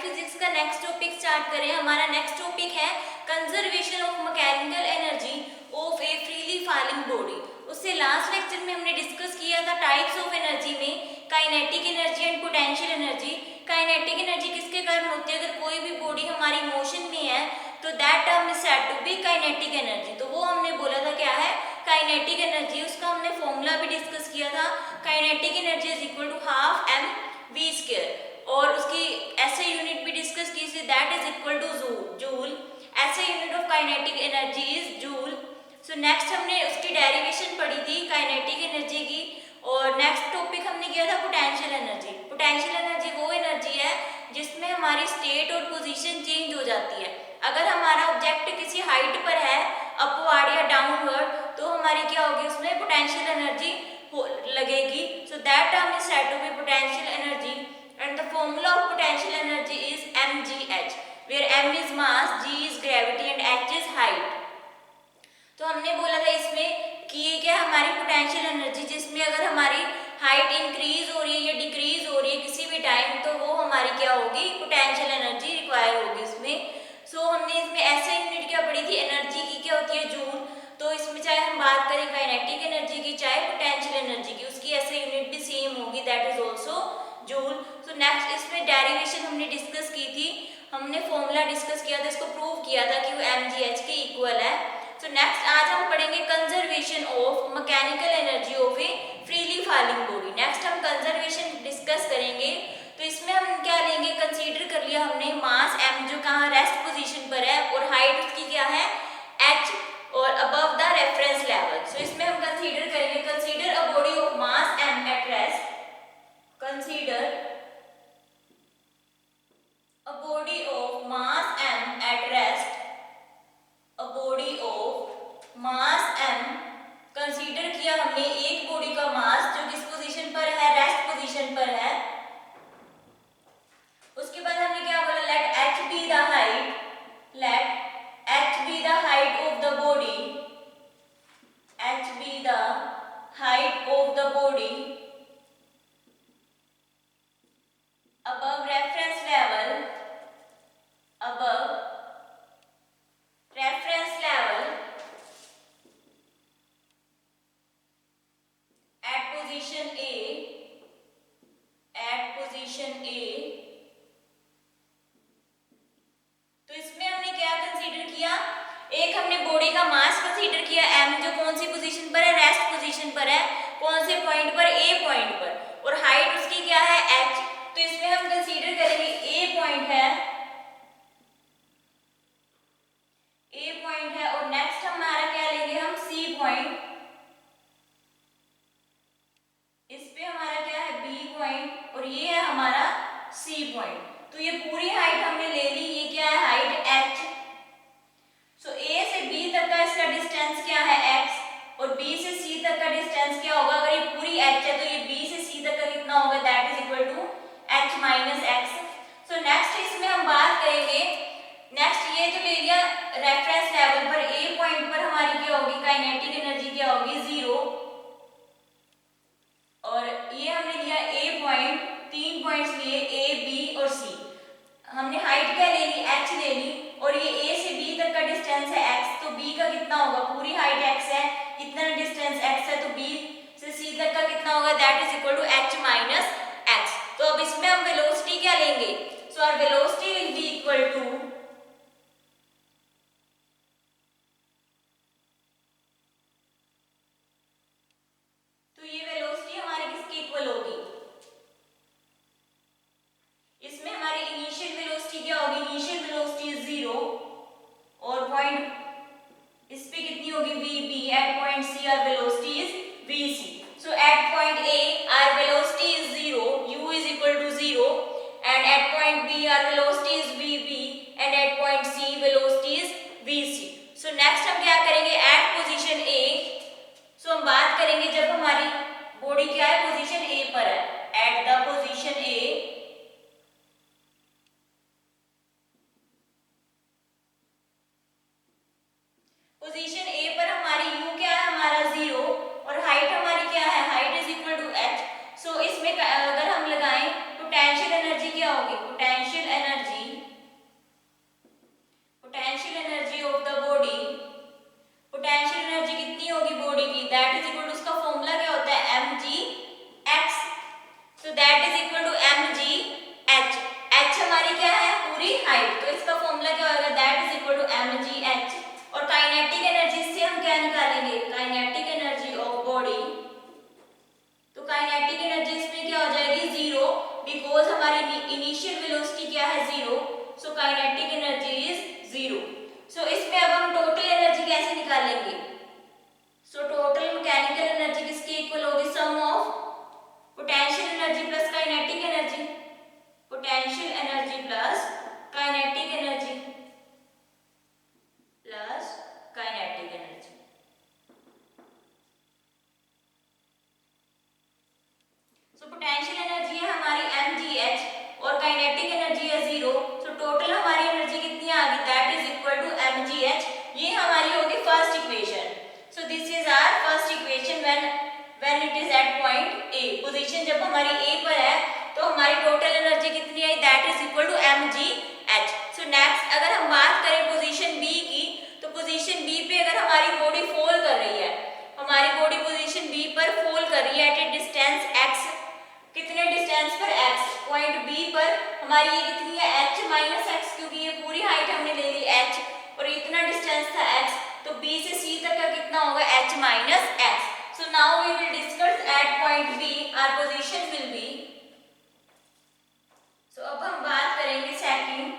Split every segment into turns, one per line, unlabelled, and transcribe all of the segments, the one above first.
Physics का next topic start करें। हमारा नेक्स्ट टॉपिक है conservation of mechanical energy of A freely falling body. उससे लास्ट लेक्चर में हमने डिस्कस किया था टाइप्स ऑफ एनर्जी में kinetic energy and potential energy. Kinetic energy किसके कारण होती है? अगर कोई भी बॉडी हमारी मोशन में है तो that term is said to be kinetic energy. तो वो हमने बोला था क्या है? Kinetic energy. उसका हमने फॉर्मूला भी डिस्कस किया था। Kinetic energy is equal to half M V square और उसकी ऐसे यूनिट भी डिस्कस की थी, that is equal to joule. SI unit of kinetic energy is joule. So next हमने उसकी डेरिवेशन पढ़ी थी काइनेटिक एनर्जी की। और नेक्स्ट टॉपिक हमने किया था पोटेंशियल एनर्जी। पोटेंशियल एनर्जी वो एनर्जी है जिसमें हमारी स्टेट और पोजीशन चेंज हो जाती है। अगर हमारा ऑब्जेक्ट किसी हाइट पर है, अपवर्ड या डाउनवर्ड, तो हमारी क्या होगी? उसमें पोटेंशियल एनर्जी लगेगी। So that term is said to be potential energy and the formula of potential energy is mgh where m is mass, g is gravity and h is height। तो हमने बोला था इसमें कि ये क्या हमारी पोटेंशियल एनर्जी, जिसमें अगर हमारी हाइट इंक्रीज हो रही है या डिक्रीज हो रही है किसी भी टाइम, तो वो हमारी क्या होगी? पोटेंशियल एनर्जी रिक्वायर होगी उसमें। सो हमने इसमें ऐसे यूनिट क्या पढ़ी थी? एनर्जी की क्या होती है? जूल। तो इसमें चाहे हम बात करें काइनेटिक एनर्जी की चाहे पोटेंशियल एनर्जी की, उसकी ऐसे यूनिट भी सेम होगी, दैट इज ऑल्सो जूल। तो नेक्स्ट इसमें डेरिवेशन हमने डिस्कस की थी, हमने फॉर्मूला डिस्कस किया था, इसको प्रूव किया था कि वो mgh के इक्वल है। तो नेक्स्ट आज हम पढ़ेंगे conservation of mechanical energy of A freely falling body. Next हम कंजर्वेशन डिस्कस करेंगे। तो इसमें हम क्या लेंगे? कंसीडर कर लिया हमने मास m जो कहाँ रेस्ट पोजीशन पर है और हाइट उसकी क्या है? h और अबव द रेफरेंस लेवल। सो इसमें हम कंसीडर करेंगे, consider a body of mass m at rest. Consider a body of mass m at rest, a body of mass m। Consider किया हमने एक बॉडी का मास जो किस पोजीशन पर है? रेस्ट पोजीशन पर है। उसके बाद हमने क्या बोला? Let h be the height, let h be the height of the body, h be the height of the body above reference level, above reference level at position A, at position A। तो इसमें हमने क्या consider किया? एक हमने body का मास consider किया m, जो कौन सी पोजीशन पर है? रेस्ट पोजीशन पर है। कौन से पॉइंट पर? A पॉइंट पर। और हाइट उसकी क्या है? h। तो इसमें हम कंसीडर करेंगे A पॉइंट है, A पॉइंट है और नेक्स्ट हमारा क्या लेंगे हम? C point. इस पे हमारा क्या है? B पॉइंट और ये है हमारा C पॉइंट। तो ये पूरी हाइट हमने ले ली, ये क्या है? Height h। सो A से B तक का इसका डिस्टेंस क्या है? x और B से C तक का डिस्टेंस क्या होगा? अगर ये पूरी h है तो ये B से C तक का कितना होगा? That is equal to h minus x। So next इसमें हम बात करेंगे, नेक्स्ट ये जो ले लिया रेफरेंस लेवल पर A पॉइंट पर हमारी क्या होगी? काइनेटिक एनर्जी क्या होगी? 0। और ये हमने लिया A पॉइंट, 3 पॉइंट्स लिए A, B और C। हमने हाइट क्या ले ली? h ले ली और ये A से B तक का डिस्टेंस है x, तो B का कितना होगा? पूरी हाइट x है, इतना डिस्टेंस x है, तो B से C तक का कितना होगा? That is equal to h minus x। तो अब इसमें हम वेलोसिटी क्या लेंगे? So our velocity will be equal to, तो ये वेलोसिटी हमारी किसकी इक्वल होगी? इसमें हमारी इनिशियल वेलोसिटी क्या होगी? इनिशियल वेलोसिटी इज 0 और पॉइंट इस पे कितनी होगी? vb। At point C our velocity is vc। So at point A our velocity is 0, u is equal to 0 and at point B our velocity is vb and at point C velocity is vc। so next हम क्या करेंगे? at position A, so हम बात करेंगे जब हमारी body क्या है? पोजीशन A पर है, at the position A, position A पर हमारी u क्या है? हमारा 0 और हाइट हमारी क्या है? Height is equal to h। So इसमें अगर हम लगाएं पोटेंशियल एनर्जी क्या होगी? पोटेंशियल एनर्जी h हमारी क्या है, पूरी हाइट, तो इसका फॉर्मूला क्या होगा, that is equal to mgh। और काइनेटिक एनर्जी से हम क्या निकालेंगे, काइनेटिक एनर्जी ऑफ बॉडी, तो काइनेटिक एनर्जी इसमें क्या हो जाएगी, जीरो, बिकॉज हमारी इनिशियल वेलोसिटी क्या है, zero, so kinetic energy is zero. So इसमें अब हम टोटल एनर्जी कैसे निकालेंगे, सो टोटल मैकेनिकल एनर्जी किसके इक्वल होगी, sum of potential energy plus kinetic energy, potential energy plus kinetic energy plus kinetic energy. So potential energy है हमारी mgh और काइनेटिक एनर्जी है जीरो, सो टोटल हमारी energy कितनी आ गई, that is equal to mgh। ये हमारी होगी first equation. So this is our first equation when it is at point a, position जब हमारी ए पर है तो हमारी टोटल एनर्जी कितनी आई, that is equal to mgh। So next अगर हम बात करें पोजीशन बी की, तो पोजीशन बी पे अगर हमारी बॉडी फॉल कर रही है, हमारी बॉडी पोजीशन बी पर फॉल कर रही है एट ए डिस्टेंस x, कितने डिस्टेंस पर, x, पॉइंट बी पर हमारी ये कितनी है, h माइनस x, क्योंकि ये पूरी हाइट हमने ले ली h और इतना डिस्टेंस था x, तो b से c तक का कितना होगा, h minus x। So now we will discuss at point b our position will be. So अब हम बात करेंगे second,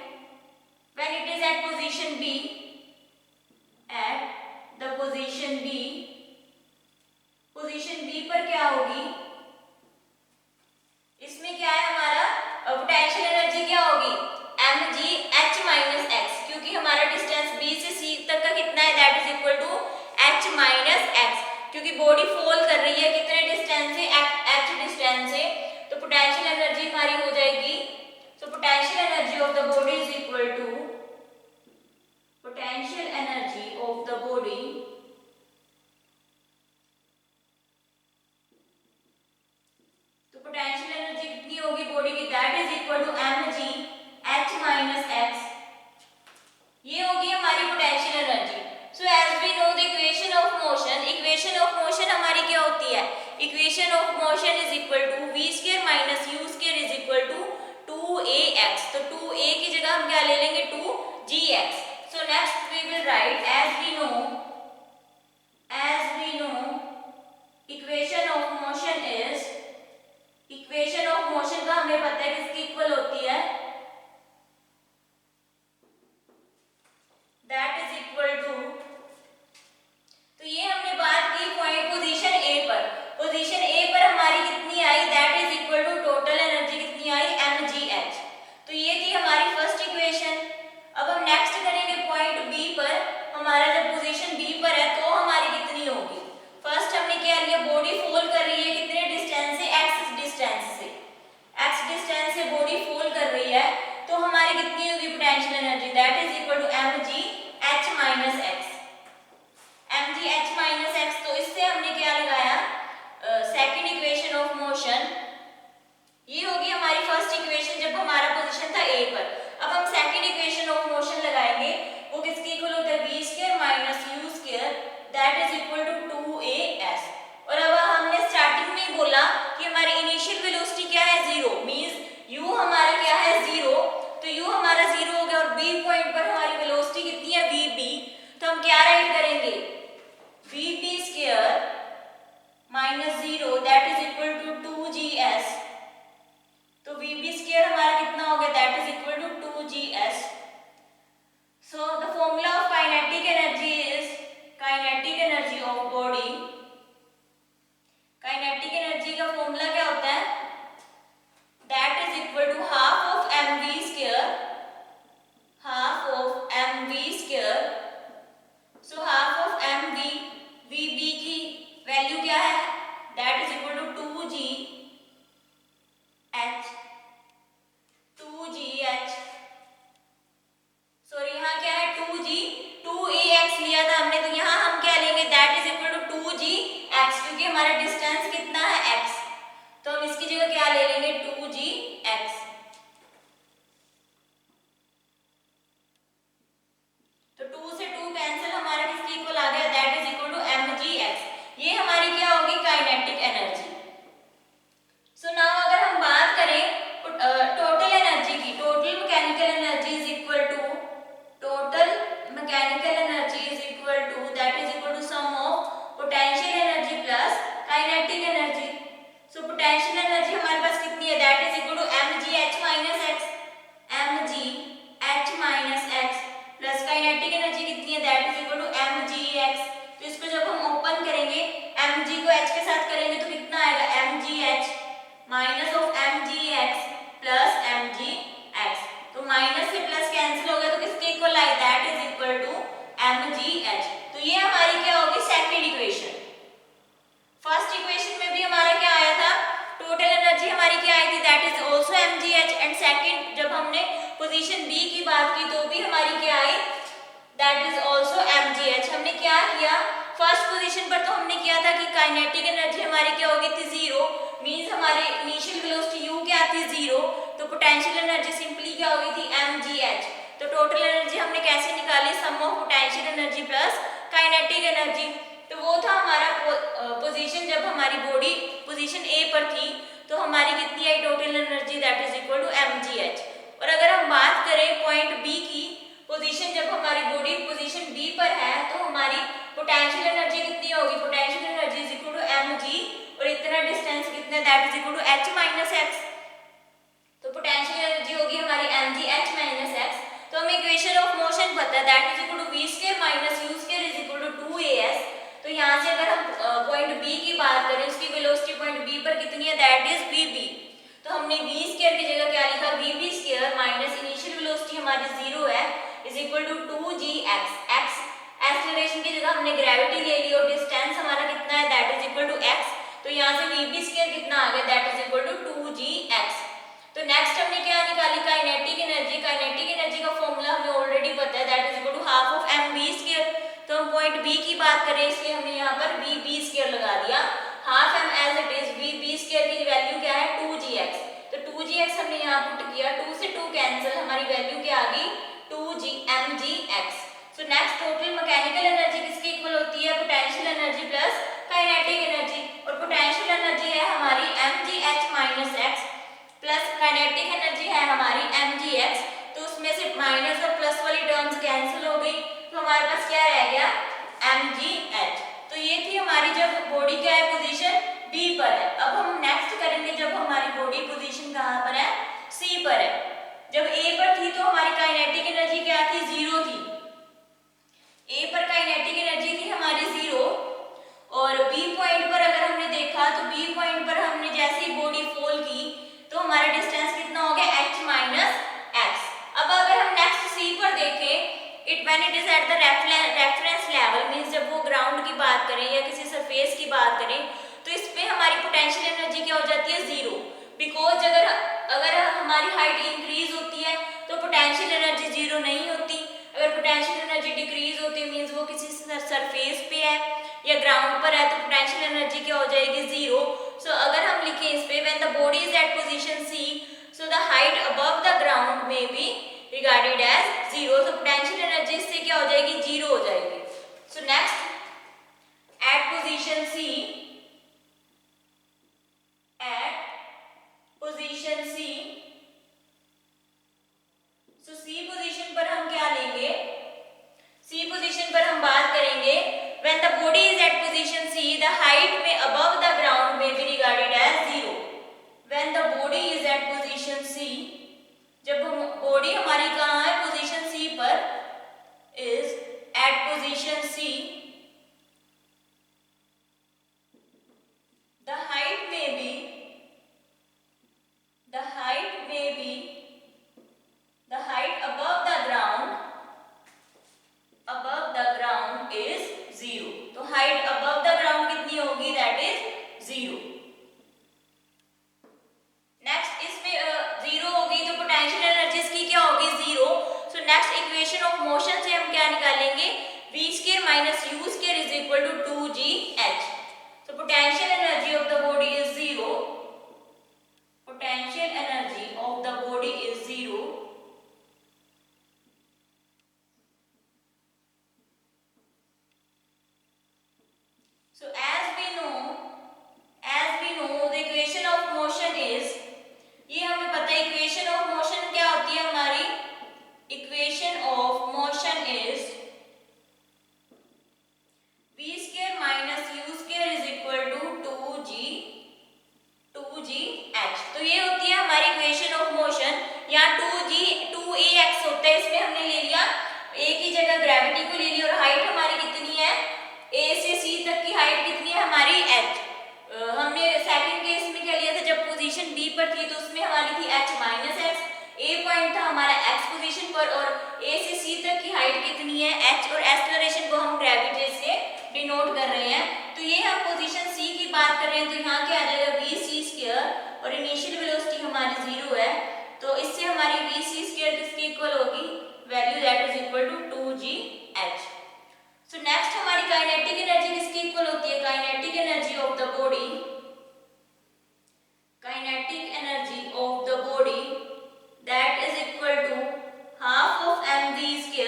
when it is at position b, at the position b, position b पर क्या होगी, इसमें क्या है हमारा पोटेंशियल एनर्जी क्या होगी, mgh माइनस x, क्योंकि हमारा डिस्टेंस b से c तक का कितना है, that is equal to h minus x, क्योंकि बॉडी फॉल कर रही है कितने डिस्टेंस से, h डिस्टेंस से, तो पोटेंशियल एनर्जी हमारी हो जाएगी, so potential energy of the body is equal to potential energy of the body potential energy कितनी होगी बॉडी की, that is equal to mgh minus x, ये होगी हमारी potential energy. So as we know the equation of motion, equation of motion हमारी क्या होती है, equation of motion is equal to v square minus u square is equal to 2ax, तो 2a की जगह हम क्या ले लेंगे, 2gx। So next we will write as we know equation of motion is, equation of motion का हमें पता है किसकी इक्वल होती है, दैट इज इक्वल टू, तो ये हमने बात की पॉइंट पोजीशन ए पर, पोजीशन ए पर हमारी कितनी आई, that is equal to total energy कितनी आई, mgh। तो ये थी हमारी फर्स्ट इक्वेशन। अब हम नेक्स्ट करेंगे पॉइंट बी पर, हमारा जब पोजीशन बी पर है तो हमारी कितनी होगी, फर्स्ट हमने क्या लिया, बॉडी फॉल कर रही है कितने डिस्टेंस से, x डिस्टेंस से, x डिस्टेंस से बॉडी फॉल कर रही है, तो हमारी कितनी होगी potential energy, that is equal to mgh minus x, mgh minus x। तो इससे हमने क्या लगाया, सेकंड इक्वेशन ऑफ मोशन, ये होगी हमारी फर्स्ट इक्वेशन जब हमारा पोजीशन था a पर। अब हम सेकंड इक्वेशन ऑफ मोशन लगाएंगे, वो किसके इक्वल होता है, v square minus u square, that is equal to 2as। और अब हमने स्टार्टिंग में ही बोला कि हमारी इनिशियल वेलोसिटी क्या है, जीरो, मींस u हमारा क्या है, जीरो, तो u हमारा जीरो हो गया और b पॉइंट पर हमारी वेलोसिटी कितनी है, vb, तो हम क्या राइट करेंगे, vp square minus zero, that is equal to 2gh mgh minus x, mgh minus x plus kinetic energy कितनी है, that is equal to mgh। तो इसको जब हम ओपन करेंगे, mg को h के साथ करेंगे तो कितना आएगा, mgh minus of mgx plus mgx। तो माइनस से प्लस कैंसिल हो गया तो किसके इक्वल आई, that is equal to mgh। तो ये हमारी क्या होगी, सेकंड इक्वेशन। फर्स्ट इक्वेशन में भी हमारा क्या आया था, टोटल एनर्जी हमारी क्या आई थी, that is also mgh। And second जब हमने पोजीशन बी की बात की तो भी हमारी क्या आई, दैट इज आल्सो mgh। हमने क्या किया, फर्स्ट पोजीशन पर तो हमने किया था कि काइनेटिक एनर्जी हमारी क्या होगी थी, जीरो, मींस हमारे इनिशियल वेलोसिटी u क्या थी, जीरो। तो पोटेंशियल एनर्जी सिंपली क्या होगी थी, mgh। तो टोटल एनर्जी हमने कैसे निकाली, sum of potential energy plus kinetic energy. तो वो था हमारा पोजीशन जब हमारी बॉडी पोजीशन ए पर थी तो हमारी कितनी आई total energy, that is equal to mgh। और अगर हम बात करें पॉइंट बी की पोजीशन, जब हमारी बॉडी पोजीशन बी पर है तो हमारी पोटेंशियल एनर्जी कितनी होगी, potential energy is equal to mg और इतना डिस्टेंस कितना, that is equal to h minus x। तो पोटेंशियल एनर्जी होगी हमारी mgh माइनस x। तो हमें इक्वेशन ऑफ मोशन पता है, that is equal to v square minus u square is equal to 2as। तो यहाँ से अगर हम पॉइंट बी की बात करें, उसकी वेलोसिटी पॉइंट बी पर कितनी है, दैट इज vb। तो हमने v स्क्वायर की जगह क्या लिखा, vb square minus initial velocity हमारी 0 है is equal to 2gx। x acceleration की जगह हमने ग्रेविटी ले ली और डिस्टेंस हमारा कितना है, that is equal to x। तो यहाँ से vb स्क्वायर कितना आ गया, that is equal to 2gx। तो नेक्स्ट हमने क्या निकाली, काइनेटिक एनर्जी। काइनेटिक एनर्जी का फॉर्मूला हमें ऑलरेडी पता है, that is equal to half of mv square. तो हम पॉइंट बी की बात करें इसलिए हमने यहाँ पर vb स्क्वायर लगा दिया, half m as it is, vb square की वैल्यू क्या है 2gx। तो 2gx हमने यहाँ पुट किया, 2 से 2 कैंसिल, हमारी वैल्यू क्या आ गई 2mgx। So next total mechanical energy किसके इक्वल होती है, potential energy plus kinetic energy. और पोटेंशियल एनर्जी है हमारी mgh minus x plus kinetic energy है हमारी mgx। तो उसमें से माइनस और प्लस वाली टर्म्स कैंसिल हो गई तो हमारे पास क्या रह गया, mgh। तो ये थी हमारी जब बॉडी क्या है, पोजीशन B पर है। अब हम नेक्स्ट करेंगे जब हमारी बॉडी पोजीशन कहाँ पर है, C पर है। जब A पर थी तो हमारी काइनेटिक एनर्जी क्या थी, 0 थी। A पर काइनेटिक एनर्जी थी हमारी 0 और B पॉइंट पर अगर हमने देखा तो B पॉइंट पर हमने जैसे ही बॉडी फॉल की तो हमारा डिस्टेंस कितना हो गया, h माइनस x। अब अगर हम नेक्स्ट C पर देखें, it when it is at the reference level, means जब वो ग्राउंड की बात करें या किसी सरफेस की बात करें तो इस पे हमारी पोटेंशियल एनर्जी क्या हो जाती है, 0। बिकॉज अगर हमारी हाइट इंक्रीज होती है तो पोटेंशियल एनर्जी 0 नहीं होती। अगर पोटेंशियल एनर्जी डिक्रीज होती है मींस वो किसी सरफेस पे है या ग्राउंड पर है तो पोटेंशियल एनर्जी क्या हो जाएगी, 0। सो अगर हम लिखें इस पे, when the body is at position C, so the height above the ground may be regarded as 0। तो पोटेंशियल एनर्जी इससे क्या हो जाएगी, 0 हो जाएगी। So next at position C, at position C, so C position पर हम क्या लेंगे, C पोजीशन पर हम बात करेंगे when the body is at position C, the height में above the ground may be regarded as 0। when the body is at position C, जब बॉडी हमारी कहाँ है, पोजीशन C पर, is at position C, the height में be the height above the ground is 0। तो height above the ground कितनी होगी, that is 0। Next इसमें 0 होगी तो पोटेंशियल एनर्जी इसकी क्या होगी, 0। So next equation of motion से हम क्या निकालेंगे, v square minus u square is equal to 2gh। So potential energy of the body is 0, potential energy of the body is 0 so as we know the equation of motion is, ये हमें पता है equation of motion क्या होती है हमारी, equation of motion is v square minus u square is equal to 2g की तो उसमें हमारी थी h minus x, A point था हमारा x पोजीशन पर और a से c तक की हाइट कितनी है h, और एक्सेलरेशन को हम ग्रेविटी से डिनोट कर रहे हैं। तो ये हम पोजीशन c की बात कर रहे हैं, तो यहाँ क्या आ जाएगा v c² और इनिशियल वेलोसिटी हमारी 0 है, तो इससे हमारी v c² किसके इक्वल होगी, value that is equal to 2gh। So next हमारी काइनेटिक एनर्जी किसके इक्वल होती है, kinetic energy of the body, kinetic energy of the body that is equal to half of mv²।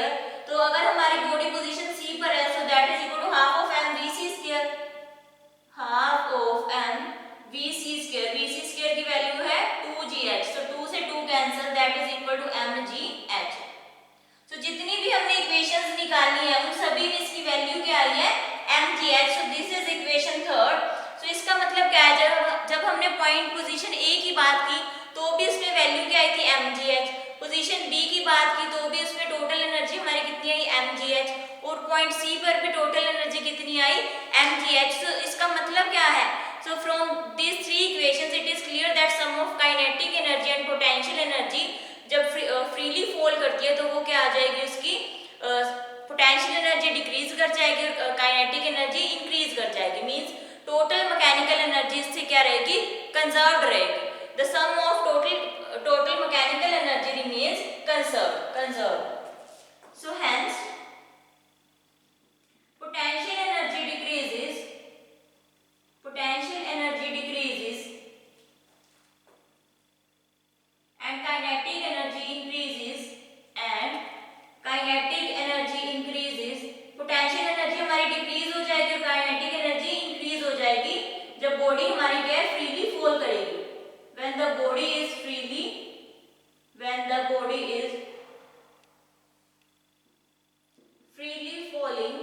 तो अगर हमारी body position c पर है so that is equal to half of mvc², half of mvc², vc² की value है 2gh, सो 2 से 2 cancel that is equal to mgh। तो जितनी भी हमने इक्वेशंस निकाली है उन सभी में इसकी वैल्यू क्या आई है mgh, so this is equation third. सो इसका मतलब क्या है, जब हमने पॉइंट पोजीशन a की बात की तो भी उसमें वैल्यू क्या आई थी mgh, पोजीशन b की बात की तो भी उसमें टोटल एनर्जी हमारी कितनी आई mgh, और पॉइंट c पर भी टोटल एनर्जी कितनी आई mgh। सो इसका मतलब क्या है, so from this three equations it is clear that sum of kinetic energy and potential energy जब फ्रीली फॉल करती है तो वो क्या आ जाएगी, उसकी पोटेंशियल एनर्जी डिक्रीज कर जाएगी और काइनेटिक एनर्जी इंक्रीज कर जाएगी, मींस टोटल मैकेनिकल एनर्जी इससे क्या रहेगी, कंजर्व्ड रहेगी। The sum of total mechanical energy remains conserved. So hence potential energy decreases, potential energy decreases and kinetic energy increases, and kinetic energy increases, potential energy हमारी decrease हो जाएगी और kinetic energy increase हो जाएगी जब body हमारी क्या है, फ्रीली फॉल करेगी। when the body is freely falling,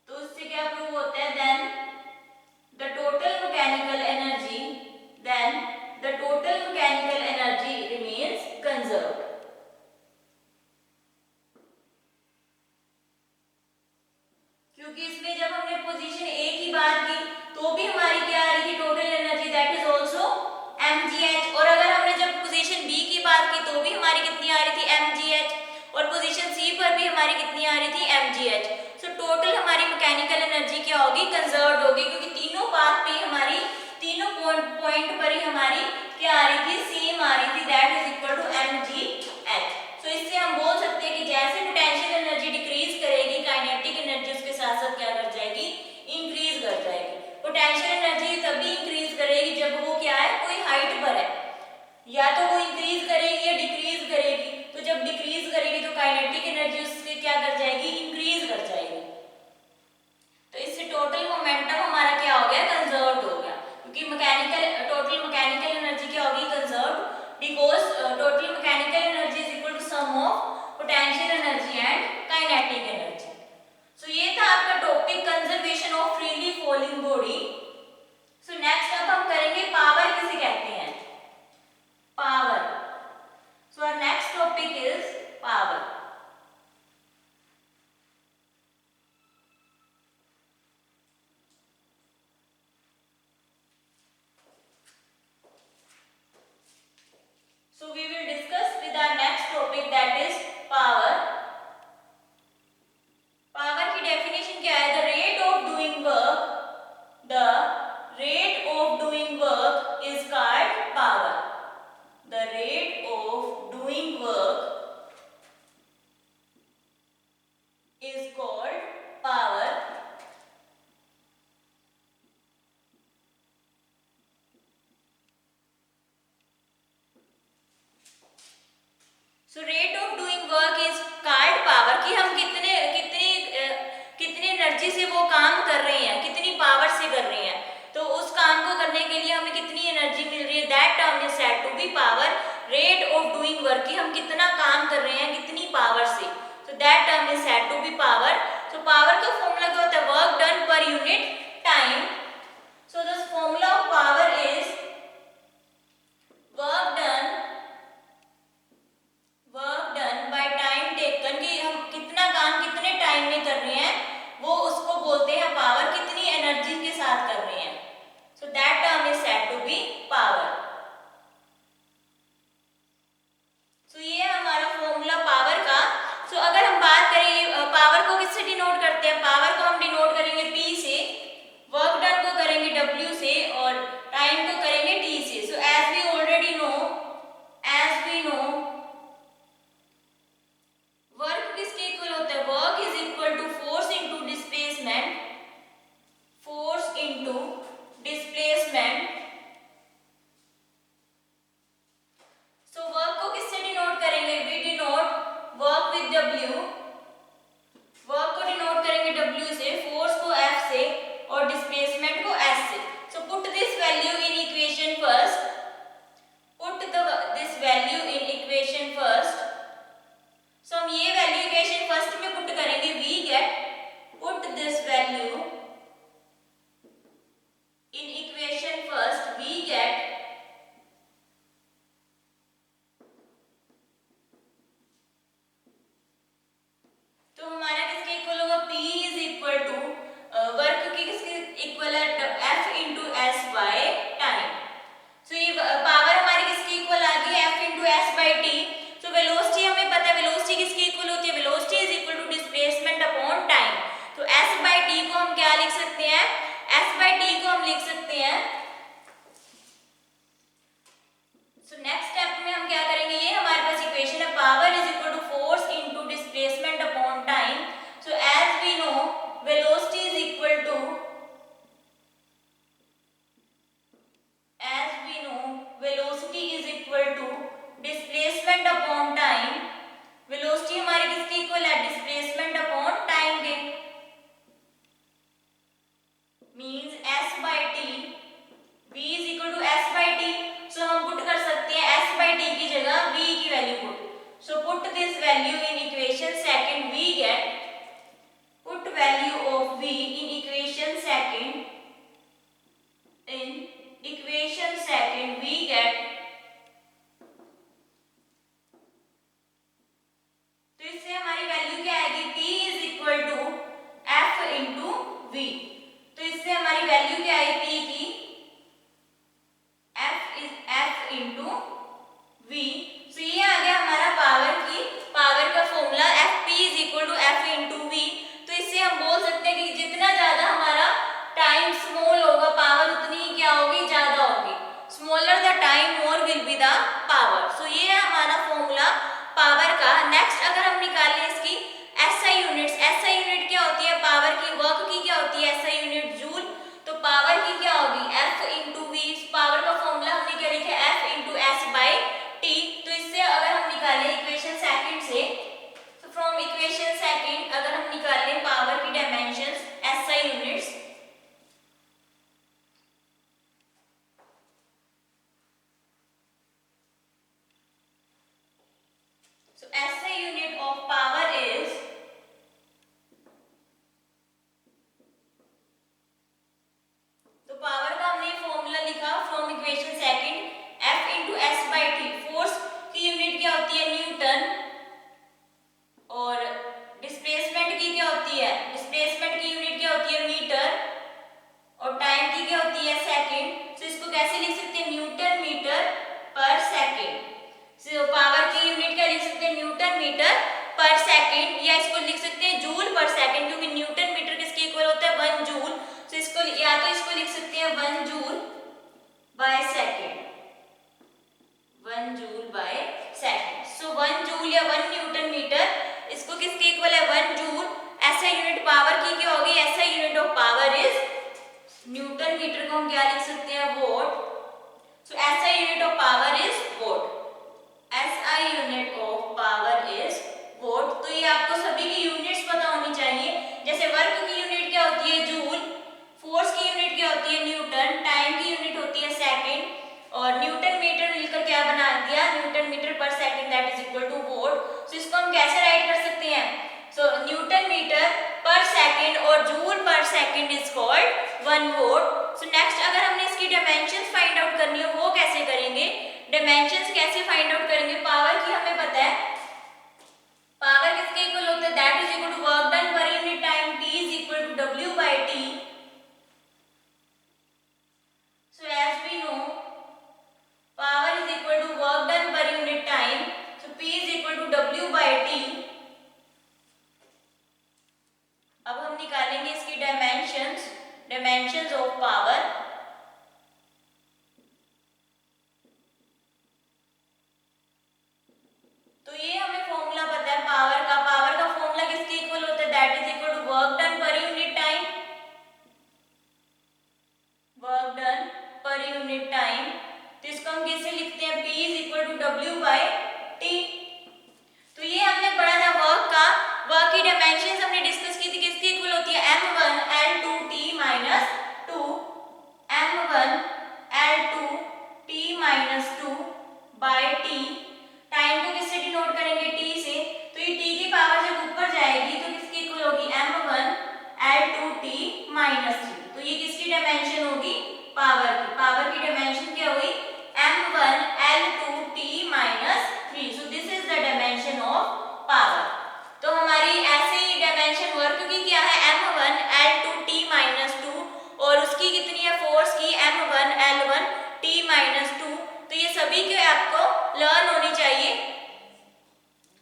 तो उससे क्या प्रूव होता है, then the total mechanical energy remains conserved। क्योंकि इसमें जब हमने पोजीशन A की बात की तो भी हमारी क्या आ रही थी, total energy that is also mgh, और अगर हमने जब पोजीशन B की बात की तो भी हमारी कितनी आ रही थी mgh, और पोजीशन C पर भी हमारी कितनी आ रही थी mgh। सो टोटल हमारी मैकेनिकल एनर्जी क्या होगी, कंजर्व्ड होगी, क्योंकि तीनों पाथ पे हमारी तीनों पॉइंट पर ही हमारी क्या आ रही थी, सेम आ रही थी, that is equal to mgh। So इससे हम बोल सकते हैं कि जैसे पोटेंशियल एनर्जी डिक्रीज करेगी काइनेटिक एनर्जी उसके साथ साथ क्या कर जाएगी, इंक्रीज कर जाएगी। पोटेंशियल एनर्जी तभी इंक्रीज करेगी जब वो क्या है, कोई हाइट पर है, या तो वो इंक्रीज करेगी या डिक्रीज करेगी, तो जब डिक्रीज करेगी तो काइनेटिक एनर्जी उसके क्या कर जाएगी, इंक्रीज कर जाएगी। तो इससे टोटल मोमेंटम हमारा क्या हो गया, कंजर्व्ड हो गया, क्योंकि टोटल मैकेनिकल एनर्जी क्या होगी, conserved, because total mechanical energy is equal to sum of potential energy and kinetic energy. So ये था आपका topic conservation of freely falling body. So next अब हम करेंगे पावर किसे कहते हैं, power. So our next topic is power. So we will discuss with our next topic that is power. Power की definition क्या है, the rate of doing work is called power. The rate of doing work is called power. So rate of doing work is called power, कि हम कितनी energy से वो काम कर रहे हैं, कितनी पावर से कर रहे हैं, तो उस काम को करने के लिए हमें कितनी एनर्जी मिल रही है, that term is said to be power. Rate of doing work, कि हम कितना काम कर रहे हैं कितनी पावर से, so that term is said to be power. So power का फॉर्मूला क्या होता है, work done per unit time. So the formula of power is work done by time taken, कि हम कितना काम कितने टाइम में कर रहे हैं वो उसको बोलते हैं पावर। कितनी एनर्जी के value in equation second we get, put value of v in equation second, we get, तो इससे हमारी वैल्यू क्या आएगी, p is equal to f into v। तो इससे हमारी वैल्यू क्या आई p की, f इंटू v। तो ये आ गया हमारा पावर का formula, fp is equal to f into v। तो इससे हम बोल सकते हैं कि जितना ज्यादा हमारा टाइम स्मॉल होगा पावर उतनी ही क्या होगी, ज्यादा होगी। Smaller the time more will be the power. So ये है हमारा फॉर्मूला पावर का। नेक्स्ट अगर हम निकालें इसकी SI यूनिट्स, SI यूनिट क्या होती है, पावर की, वर्क की क्या होती है SI यूनिट, जूल। तो पावर की क्या होगी, F इंटू वी। पावर का फॉर्मूला हमने क्या लिखा है, F into S by T. तो इससे अगर हम निकालें इक्वेशन सेकंड से, तो फ्रॉम इक्वेशन सेकंड अगर हम निकालें पावर की dimensions SI units, so SI unit of power is, तो पावर का हमने फॉर्मूला लिखा from equation second, F into S by T. Force की यूनिट क्या होती है, न्यूटन, और डिस्प्लेसमेंट की क्या होती है, डिस्प्लेसमेंट की यूनिट क्या होती है, मीटर, और टाइम की क्या होती है, सेकंड। तो इसको कैसे लिख सकते हैं, न्यूटन मीटर पर सेकंड। सो पावर की यूनिट क्या लिख सकते हैं, न्यूटन मीटर पर सेकंड, या इसको लिख सकते हैं जूल पर सेकंड, क्योंकि न्यूटन मीटर किसके इक्वल होता है, 1 जूल। तो इसको या तो इसको लिख सकते हैं 1 joule by second, 1 joule by second. So 1 joule या 1 न्यूटन मीटर, इसको किसके इक्वल है, 1 जूल। SI यूनिट पावर की क्या होगी, SI unit of power is, newton metre को हम क्या लिख सकते हैं, watt. So SI unit of power is watt, SI unit of power is watt. तो ये आपको सभी की यूनिट्स पता होनी चाहिए। जैसे वर्क की यूनिट क्या होती है, जूल, फोर्स की यूनिट क्या होती है, न्यूटन, टाइम की यूनिट होती है सेकंड, और न्यूटन मीटर मिलकर क्या बना दिया, न्यूटन मीटर पर second, that is equal to watt. So इसको हम कैसे राइट कर सकते हैं, सो न्यूटन मीटर पर सेकंड और जूल पर second is called 1 watt. So next अगर हमने इसकी डायमेंशंस फाइंड आउट करनी हो, वो कैसे करेंगे, डायमेंशंस कैसे फाइंड आउट करेंगे। पावर की हमें पता है, पावर किसके इक्वल होता है, that is equal to work done per unit time, P is equal to W by T। So as we know power is equal to work done per unit time, so P is equal to W by T। अब हम निकालेंगे इसकी dimensions of power. तो ये हमें formula पता है power का फॉर्मूला किसके इक्वल होता है, that is equal to work done per unit time, work done per unit time. तो इसको हम कैसे लिखते हैं, P is equal to W by T। तो ये हमने पढ़ा था वर्क की डायमेंशंस हमने डिस्कस की थी, किसके इक्वल होती है, M1 L2T minus 2, M1 L2T minus 2 by T। Time को किससे डिनोट करेंगे, T से। तो ये T की पावर जब ऊपर जाएगी तो किसके इक्वल होगी, M1 L2T माइनस 3। तो ये किसकी डायमेंशन होगी, पावर की डायमेंशन क्या हुई, M1 L2T minus 3। So this is the dimension of power. तो हमारी ऐसे ही डायमेंशन वर्क की क्या है, M1 L2T माइनस 2, और उसकी कितनी है, फोर्स की M1 L1T माइनस 2। तो ये सभी के आपको लर्न होनी चाहिए,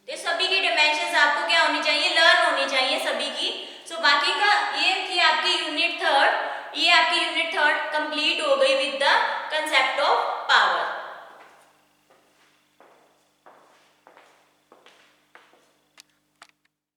तो सभी की डायमेंशंस आपको क्या होनी चाहिए, लर्न होनी चाहिए सभी की। सो बाकी का ये थी आपकी यूनिट थर्ड, ये आपकी यूनिट थर्ड कंप्लीट हो गई with the concept of power.